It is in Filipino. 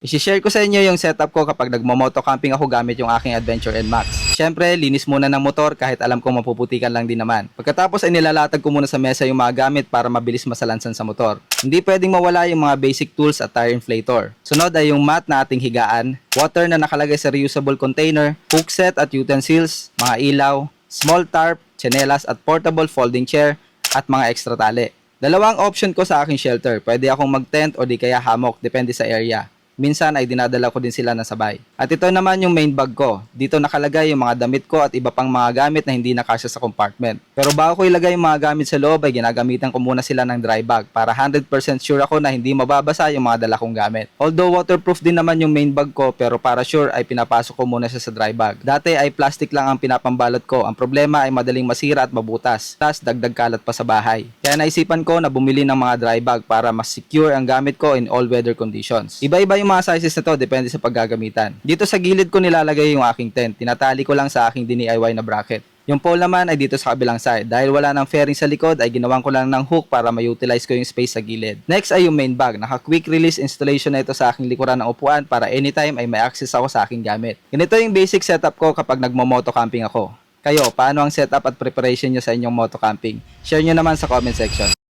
I-share ko sa inyo yung setup ko kapag nagmo-moto camping ako gamit yung aking Adventure NMAX. Siyempre, linis muna ng motor kahit alam ko mapuputikan lang din naman. Pagkatapos ay nilalatag ko muna sa mesa yung mga gamit para mabilis masalansan sa motor. Hindi pwedeng mawala yung mga basic tools at tire inflator. Sunod ay yung mat na ating higaan, water na nakalagay sa reusable container, hook set at utensils, mga ilaw, small tarp, tsinelas at portable folding chair at mga extra tali. Dalawang option ko sa aking shelter. Pwede akong mag-tent o di kaya hammock, depende sa area. Minsan ay dinadala ko din sila na sabay. At ito naman yung main bag ko. Dito nakalagay yung mga damit ko at iba pang mga gamit na hindi nakasya sa compartment. Pero bago ko ilagay yung mga gamit sa loob ay ginagamitan ko muna sila ng dry bag para 100% sure ako na hindi mababasa yung mga dala kong gamit. Although waterproof din naman yung main bag ko, pero para sure ay pinapasok ko muna siya sa dry bag. Dati ay plastic lang ang pinapambalot ko. Ang problema ay madaling masira at mabutas. Plus dagdag kalat pa sa bahay. Kaya naisipan ko na bumili ng mga dry bag para mas secure ang gamit ko in all weather conditions. Iba-iba yung mga sizes na to, depende sa paggagamitan. Dito sa gilid ko nilalagay yung aking tent. Tinatali ko lang sa aking DIY na bracket. Yung pole naman ay dito sa kabilang side. Dahil wala ng fairing sa likod ay ginawan ko lang ng hook para ma-utilize ko yung space sa gilid. Next ay yung main bag. Naka-quick release installation na ito sa aking likuran ng upuan para anytime ay may access ako sa aking gamit. Ganito yung basic setup ko kapag nagmo-moto camping ako. Kayo, paano ang setup at preparation nyo sa inyong moto camping? Share nyo naman sa comment section.